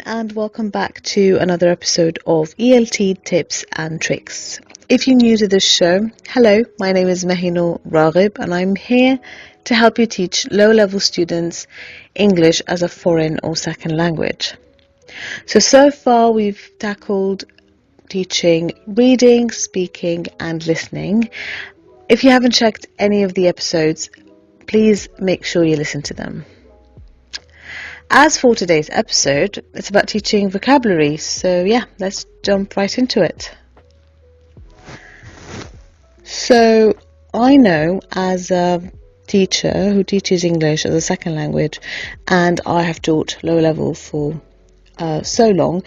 and welcome back to another episode of ELT Tips and Tricks. If you're new to this show, hello, my name is Mahino Raghib and I'm here to help you teach low-level students English as a foreign or second language. So far we've tackled teaching reading, speaking and listening. If you haven't checked any of the episodes, please make sure you listen to them. As for today's episode, it's about teaching vocabulary, so let's jump right into it. So, I know as a teacher who teaches English as a second language, and I have taught low level for so long,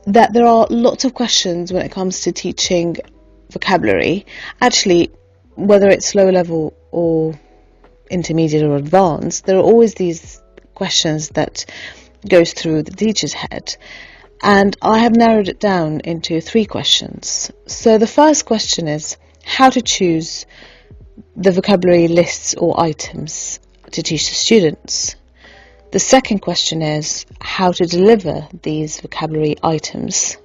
that there are lots of questions when it comes to teaching vocabulary. Actually, whether it's low level or intermediate or advanced, there are always these questions that goes through the teacher's head, and I have narrowed it down into 3 questions. So the first question is how to choose the vocabulary lists or items to teach the students. The second question is how to deliver these vocabulary items.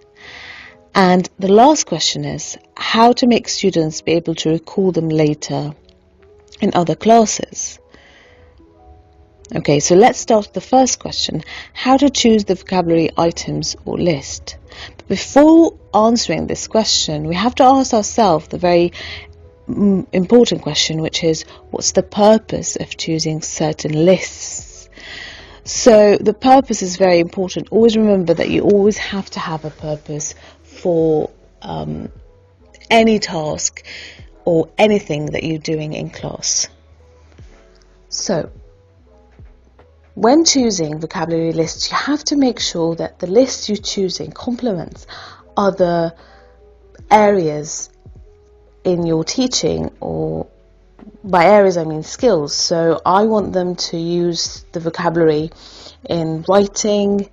And the last question is how to make students be able to recall them later in other classes. Okay, so let's start with the first question, how to choose the vocabulary items or list. But before answering this question, we have to ask ourselves the very important question, which is, what's the purpose of choosing certain lists? So the purpose is very important. Always remember that you always have to have a purpose for any task or anything that you're doing in class. So, when choosing vocabulary lists, you have to make sure that the list you're choosing complements other areas in your teaching, or by areas I mean skills. So I want them to use the vocabulary in writing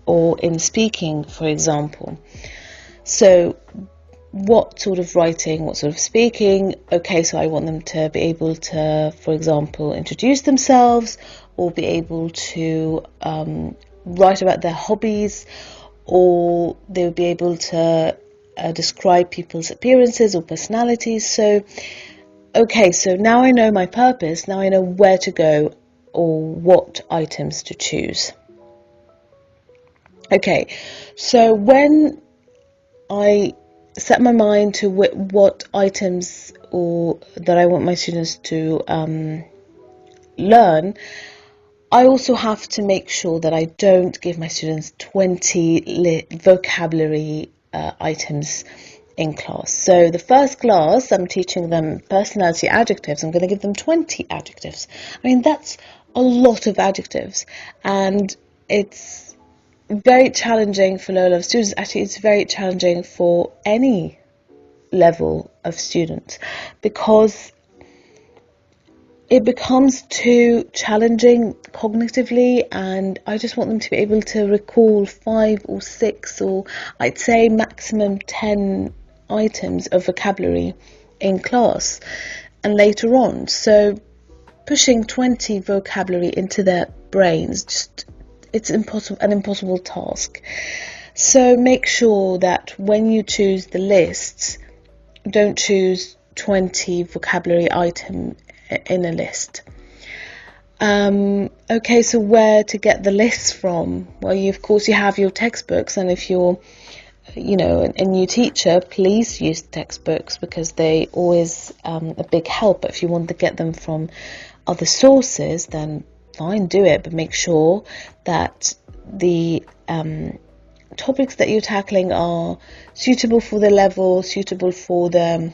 or in speaking, for example. So what sort of writing, what sort of speaking? Okay, so I want them to be able to, for example, introduce themselves, or be able to write about their hobbies, or they'll be able to describe people's appearances or personalities. So, okay, so now I know my purpose, now I know where to go or what items to choose. Okay, so when I set my mind to what items or that I want my students to learn, I also have to make sure that I don't give my students 20 vocabulary items in class. So the first class, I'm teaching them personality adjectives. I'm going to give them 20 adjectives. I mean, that's a lot of adjectives, and it's very challenging for low-level students. Actually, it's very challenging for any level of student, because it becomes too challenging cognitively, and I just want them to be able to recall 5 or 6, or I'd say maximum 10 items of vocabulary in class and later on. So pushing 20 vocabulary into their brains, it's an impossible task. So make sure that when you choose the lists, don't choose 20 vocabulary items in a list. Okay, so where to get the lists from? Well, of course you have your textbooks, and if you're a new teacher, please use textbooks, because they always a big help. But if you want to get them from other sources, then fine, do it, but make sure that the topics that you're tackling are suitable for the level, suitable for the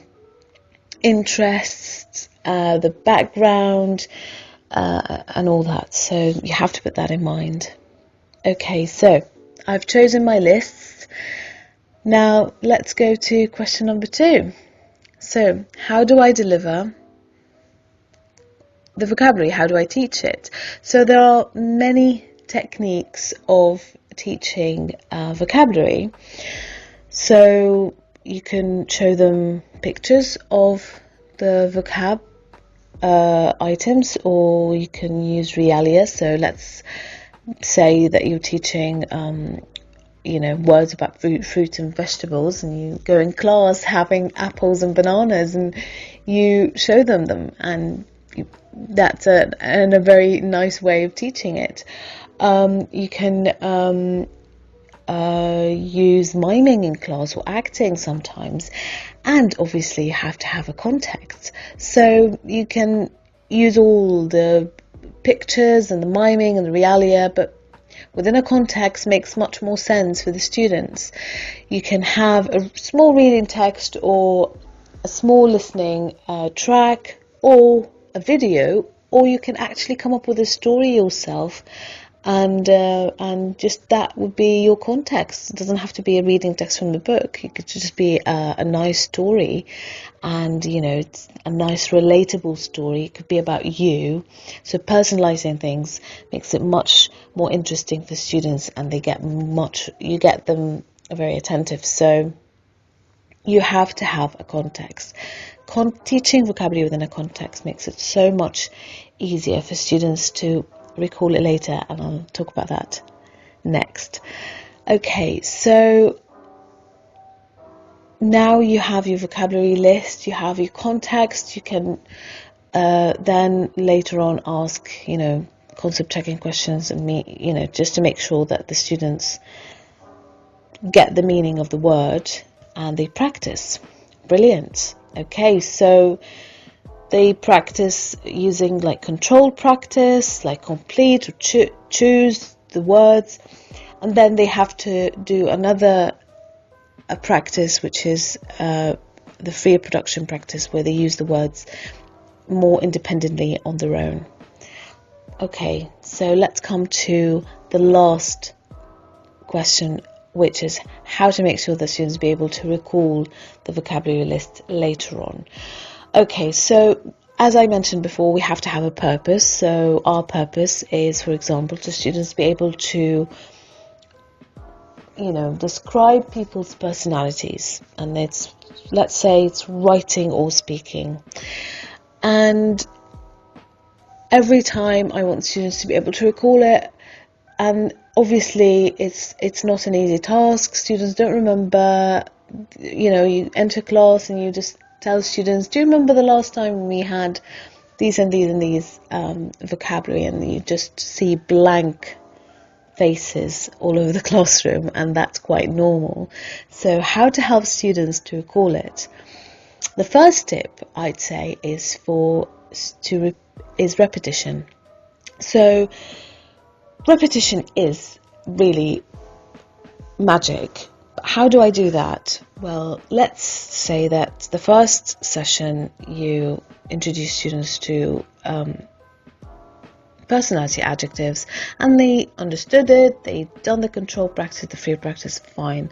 interests, the background, and all that. So you have to put that in mind. Okay, so I've chosen my lists. Now let's go to question number 2. So how do I deliver the vocabulary? How do I teach it? So there are many techniques of teaching vocabulary. So you can show them pictures of the vocab items, or you can use realia. So let's say that you're teaching words about fruits and vegetables, and you go in class having apples and bananas and you show them, and that's a very nice way of teaching it. You can use miming in class or acting sometimes, and obviously you have to have a context, so you can use all the pictures and the miming and the realia, but within a context makes much more sense for the students. You can have a small reading text or a small listening track or a video, or you can actually come up with a story yourself, and just that would be your context. It doesn't have to be a reading text from the book. It could just be a nice story, and it's a nice relatable story. It could be about you. So personalizing things makes it much more interesting for students, and you get them very attentive. So you have to have a context. Teaching vocabulary within a context makes it so much easier for students to recall it later, and I'll talk about that next. Okay, so now you have your vocabulary list, you have your context. You can then later on ask, concept checking questions, and just to make sure that the students get the meaning of the word and they practice. Brilliant. Okay, so they practice using like controlled practice, like complete or choose the words, and then they have to do a practice, which is the free production practice, where they use the words more independently on their own. Okay, so let's come to the last question, which is how to make sure that students be able to recall the vocabulary list later on. Okay, so as I mentioned before, we have to have a purpose. So our purpose is, for example, to students be able to, describe people's personalities. And let's say it's writing or speaking. And every time I want students to be able to recall it. And obviously it's not an easy task. Students don't remember, you enter class and you just tell students, do you remember the last time we had these and these and these vocabulary, and you just see blank faces all over the classroom, and that's quite normal. So how to help students to recall it? The first tip I'd say is repetition. So repetition is really magic. How do I do that? Well, let's say that the first session you introduce students to personality adjectives, and they understood it, they done the control practice, the free practice, fine.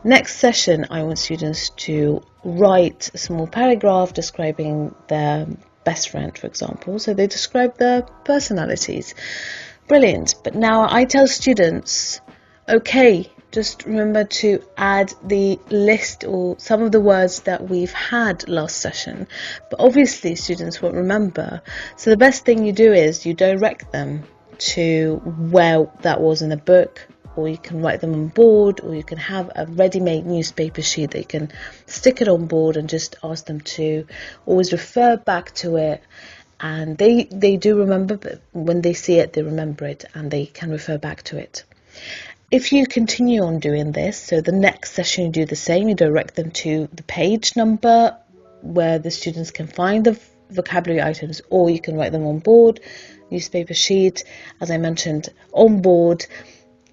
Next session, I want students to write a small paragraph describing their best friend, for example. So they describe their personalities. Brilliant. But now I tell students, okay, just remember to add the list or some of the words that we've had last session. But obviously students won't remember. So the best thing you do is you direct them to where that was in the book, or you can write them on board, or you can have a ready-made newspaper sheet that you can stick it on board and just ask them to always refer back to it. And they do remember, but when they see it, they remember it and they can refer back to it. If you continue on doing this, so the next session you do the same, you direct them to the page number where the students can find the vocabulary items, or you can write them on board, newspaper sheet, as I mentioned, on board.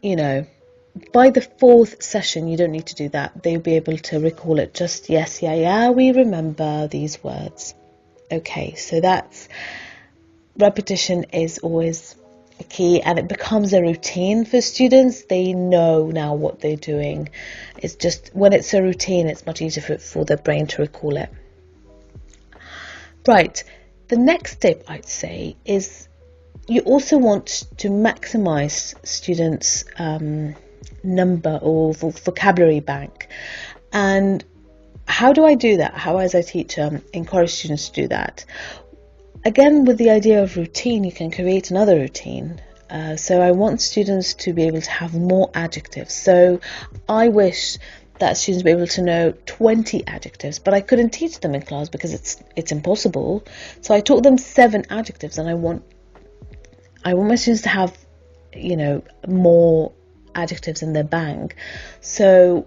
By the fourth session, you don't need to do that. They'll be able to recall it. Just, yes, yeah, we remember these words. Okay, so repetition is always a key, and it becomes a routine for students. They know now what they're doing. It's just when it's a routine, it's much easier for their brain to recall it. Right, the next tip I'd say is you also want to maximize students' number or vocabulary bank. And how do I do that? How, as a teacher, encourage students to do that? Again, with the idea of routine, you can create another routine. So I want students to be able to have more adjectives. So I wish that students be able to know 20 adjectives, but I couldn't teach them in class because it's impossible. So I taught them 7 adjectives, and I want my students to have, more adjectives in their bank. So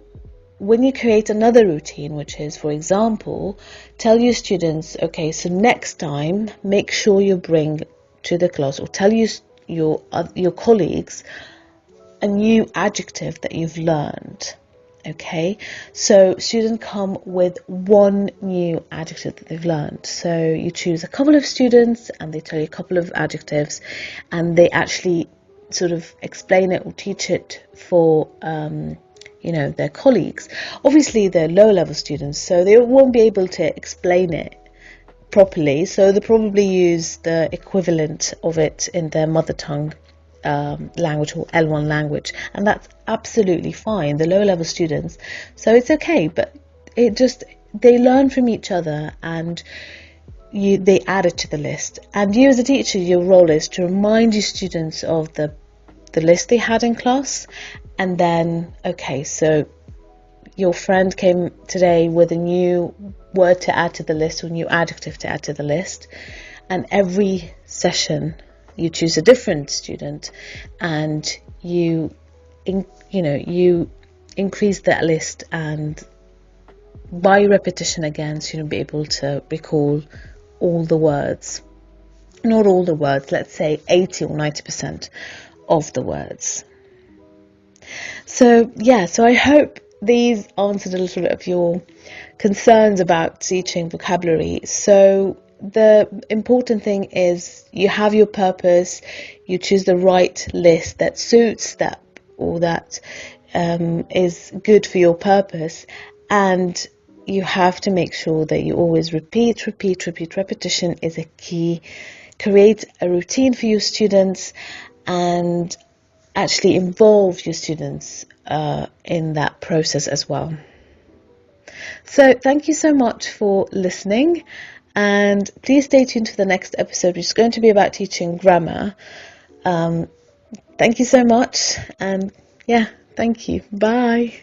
when you create another routine, which is, for example, tell your students, okay, so next time make sure you bring to the class, or tell your colleagues a new adjective that you've learned. Okay, so students come with one new adjective that they've learned. So you choose a couple of students and they tell you a couple of adjectives, and they actually sort of explain it or teach it for their colleagues. Obviously they're low level students, so they won't be able to explain it properly, so they probably use the equivalent of it in their mother tongue language, or L1 language, and that's absolutely fine, the low level students. So it's okay, but they learn from each other, and they add it to the list. And you as a teacher, your role is to remind your students of the list they had in class, and then, okay, so your friend came today with a new word to add to the list, or new adjective to add to the list, and every session you choose a different student, and you increase that list, and by repetition again, so you'll be able to recall all the words. Not all the words, let's say 80 or 90% of the words. So I hope these answered a little bit of your concerns about teaching vocabulary. So the important thing is you have your purpose, you choose the right list that suits that, or that is good for your purpose, and you have to make sure that you always repeat. Repetition is a key. Create a routine for your students, and actually involve your students in that process as well. So thank you so much for listening, and please stay tuned for the next episode, which is going to be about teaching grammar. Thank you so much, and thank you. Bye.